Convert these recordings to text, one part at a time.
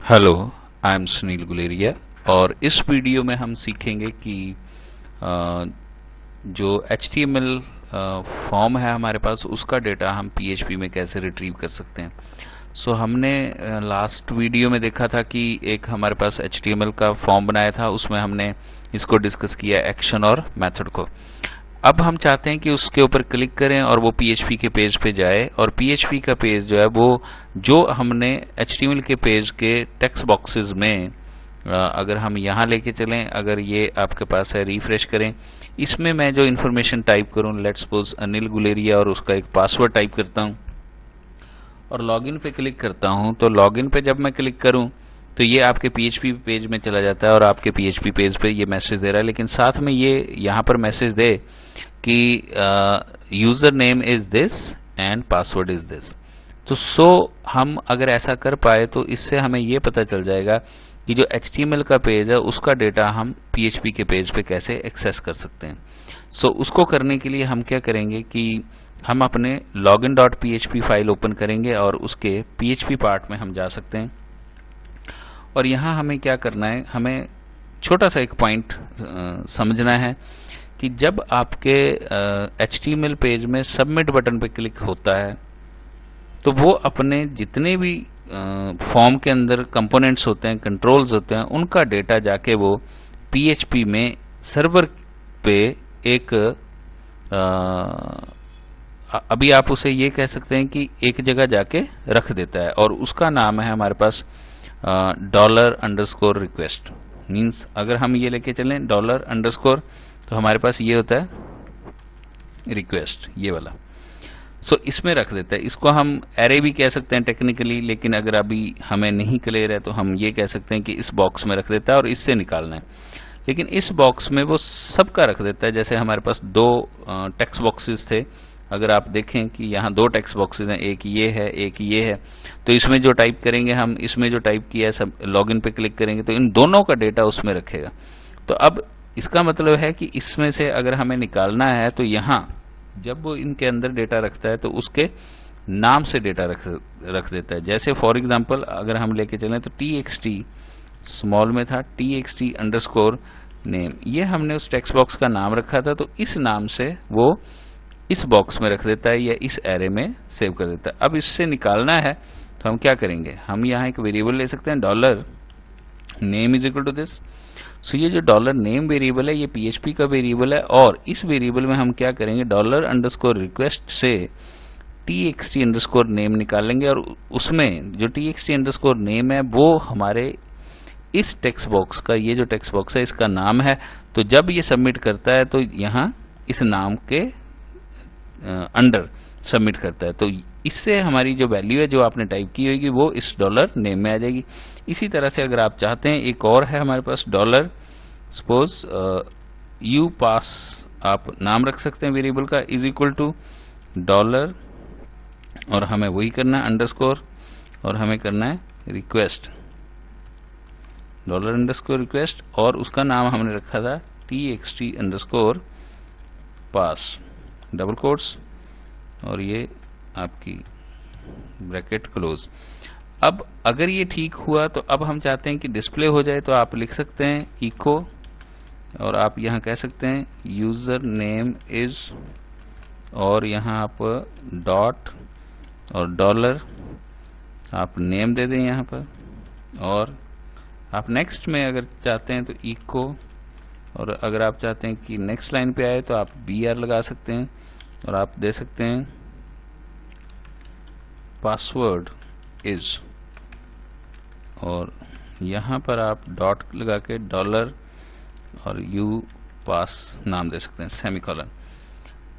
Hello, I am Sunil Guleria और इस video में हम सीखेंगे कि जो HTML फॉर्म है हमारे पास उसका डेटा हम PHP में कैसे रिट्रीव कर सकते हैं। हमने लास्ट वीडियो में देखा था कि एक हमारे पास HTML का फॉर्म बनाया था, उसमें हमने इसको डिस्कस किया एक्शन और मेथड को। अब हम चाहते हैं कि उसके ऊपर क्लिक करें और वो PHP के पेज पे जाए और PHP का पेज जो है वो जो हमने HTML के पेज के टेक्स्ट बॉक्सेस में अगर हम यहाँ लेके चलें, अगर ये आपके पास है, रिफ्रेश करें, इसमें मैं जो इन्फॉर्मेशन टाइप करूं, लेट्स सपोज अनिल गुलेरिया और उसका एक पासवर्ड टाइप करता हूं और लॉगिन पे क्लिक करता हूं। तो लॉगिन पे जब मैं क्लिक करूं तो ये आपके PHP पेज में चला जाता है और आपके PHP पेज पे ये मैसेज दे रहा है, लेकिन साथ में ये यहाँ पर मैसेज दे कि user name is this and password is this. तो हम अगर ऐसा कर पाए तो इससे हमें ये पता चल जाएगा कि जो HTML का पेज है उसका डेटा हम PHP के पेज पे कैसे एक्सेस कर सकते हैं। उसको करने के लिए हम क्या करेंगे कि हम अपने login.php फाइल ओपन करेंगे और उसके PHP पार्ट में हम जा सकते हैं और यहाँ हमें क्या करना है, हमें छोटा सा एक पॉइंट समझना है कि जब आपके HTML पेज में सबमिट बटन पे क्लिक होता है तो वो अपने जितने भी फॉर्म के अंदर कंपोनेंट्स होते हैं, कंट्रोल्स होते हैं, उनका डेटा जाके वो PHP में सर्वर पे एक अभी आप उसे ये कह सकते हैं कि एक जगह जाके रख देता है और उसका नाम है हमारे पास $_request। मीन्स अगर हम ये लेके चलें $_ तो हमारे पास ये होता है रिक्वेस्ट, ये वाला। इसमें रख देता है। इसको हम एरे भी कह सकते हैं टेक्निकली, लेकिन अगर अभी हमें नहीं क्लियर है तो हम ये कह सकते हैं कि इस बॉक्स में रख देता है और इससे निकालना है। लेकिन इस बॉक्स में वो सबका रख देता है। जैसे हमारे पास दो टेक्स्ट बॉक्सेस थे, अगर आप देखें कि यहाँ दो टेक्स्ट बॉक्सेस हैं, एक ये है एक ये है, तो इसमें जो टाइप करेंगे हम, इसमें जो टाइप किया है सब लॉगिन पे क्लिक करेंगे तो इन दोनों का डेटा उसमें रखेगा। तो अब इसका मतलब है कि इसमें से अगर हमें निकालना है तो यहाँ जब वो इनके अंदर डेटा रखता है तो उसके नाम से डेटा रख देता है। जैसे फॉर एग्जांपल अगर हम लेके चलें तो txt स्मॉल में था, txt_name, ये हमने उस टेक्स्ट बॉक्स का नाम रखा था, तो इस नाम से वो इस बॉक्स में रख देता है या इस एरे में सेव कर देता है। अब इससे निकालना है तो हम क्या करेंगे, हम यहाँ एक वेरिएबल ले सकते हैं $name = this। ये जो $name वेरिएबल है ये PHP का वेरिएबल है और इस वेरिएबल में हम क्या करेंगे, $_request से txt_name निकाल लेंगे और उसमें जो txt_name है वो हमारे इस टेक्स्ट बॉक्स का, ये जो टेक्स्ट बॉक्स है इसका नाम है। तो जब ये सबमिट करता है तो यहाँ इस नाम के अंडर सबमिट करता है, तो इससे हमारी जो वैल्यू है जो आपने टाइप की होगी वो इस $name में आ जाएगी। इसी तरह से अगर आप चाहते हैं, एक और है हमारे पास सपोज यू पास, आप नाम रख सकते हैं वेरिएबल का, $, और हमें वही करना है अंडरस्कोर और हमें करना है रिक्वेस्ट, $_request, और उसका नाम हमने रखा था txt_pass डबल कोट्स और ये आपकी ब्रैकेट क्लोज। अब अगर ये ठीक हुआ तो अब हम चाहते हैं कि डिस्प्ले हो जाए, तो आप लिख सकते हैं इको और आप यहाँ कह सकते हैं यूजर नेम इज, और यहाँ आप डॉट और $, आप नेम दे दें यहाँ पर, और आप नेक्स्ट में अगर चाहते हैं तो इको, और अगर आप चाहते हैं कि नेक्स्ट लाइन पे आए तो आप BR लगा सकते हैं और आप दे सकते हैं पासवर्ड इज, और यहाँ पर आप डॉट लगा के $, और यू पास नाम दे सकते हैं, सेमीकोलन,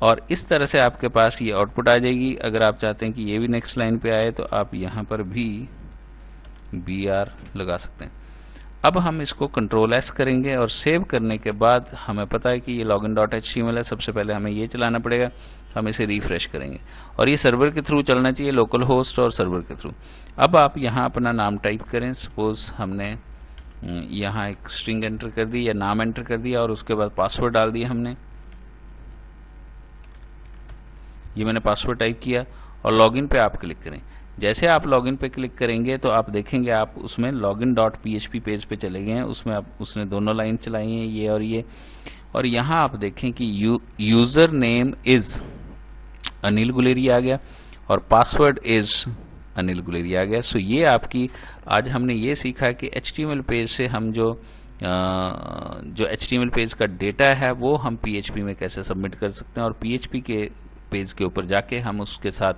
और इस तरह से आपके पास ये आउटपुट आ जाएगी। अगर आप चाहते हैं कि ये भी नेक्स्ट लाइन पे आए तो आप यहाँ पर भी BR लगा सकते हैं। अब हम इसको Ctrl+S करेंगे और सेव करने के बाद हमें पता है कि ये login.html है, सबसे पहले हमें ये चलाना पड़ेगा, हम इसे रिफ्रेश करेंगे और ये सर्वर के थ्रू चलना चाहिए, लोकल होस्ट और सर्वर के थ्रू। अब आप यहाँ अपना नाम टाइप करें, सपोज हमने यहाँ एक स्ट्रिंग एंटर कर दी या नाम एंटर कर दिया और उसके बाद पासवर्ड डाल दिया हमने, ये मैंने पासवर्ड टाइप किया और लॉगिन पे आप क्लिक करें। जैसे आप लॉगिन पे क्लिक करेंगे तो आप देखेंगे आप उसमें login.php पेज पे चले गए हैं, उसमें आप उसने दोनों लाइन चलाई हैं, ये और यहाँ आप देखें कि user name is Anil Guleri आ गया और पासवर्ड इज अनिल गुलेरी आ गया। सो ये आपकी आज हमने ये सीखा कि HTML पेज से हम जो HTML पेज का डेटा है वो हम PHP में कैसे सबमिट कर सकते हैं और PHP के पेज के ऊपर जाके हम उसके साथ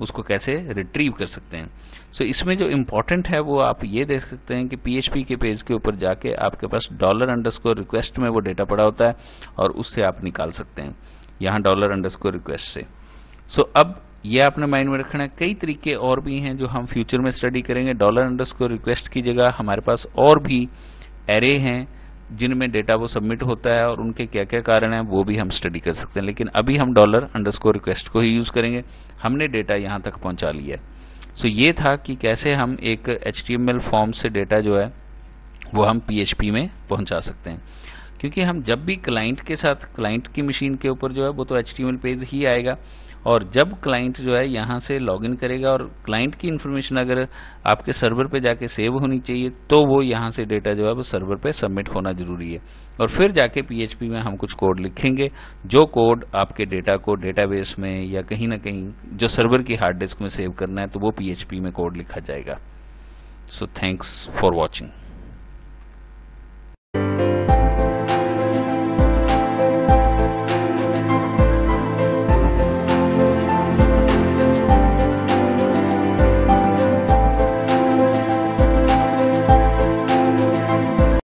उसको कैसे रिट्रीव कर सकते हैं। सो इसमें जो इम्पोर्टेंट है वो आप ये देख सकते हैं कि PHP के पेज के ऊपर जाके आपके पास $_ में वो डेटा पड़ा होता है और उससे आप निकाल सकते हैं यहाँ $_ से। सो अब ये आपने माइंड में रखना है। कई तरीके और भी हैं जो हम फ्यूचर में स्टडी करेंगे। $_ की जगह हमारे पास और भी एरे हैं जिनमें डेटा वो सबमिट होता है और उनके क्या क्या कारण हैं वो भी हम स्टडी कर सकते हैं, लेकिन अभी हम $_ को ही यूज करेंगे। हमने डेटा यहाँ तक पहुंचा लिया है। सो ये था कि कैसे हम एक HTML फॉर्म से डेटा जो है वो हम PHP में पहुंचा सकते हैं, क्योंकि हम जब भी क्लाइंट के साथ क्लाइंट की मशीन के ऊपर जो है वो तो HTML पेज ही आएगा और जब क्लाइंट जो है यहाँ से लॉगिन करेगा और क्लाइंट की इंफॉर्मेशन अगर आपके सर्वर पे जाके सेव होनी चाहिए तो वो यहाँ से डेटा जो है वो सर्वर पे सबमिट होना जरूरी है और फिर जाके PHP में हम कुछ कोड लिखेंगे जो कोड आपके डेटा को डेटाबेस में या कहीं ना कहीं जो सर्वर की हार्ड डिस्क में सेव करना है तो वो PHP में कोड लिखा जाएगा। So thanks for watching.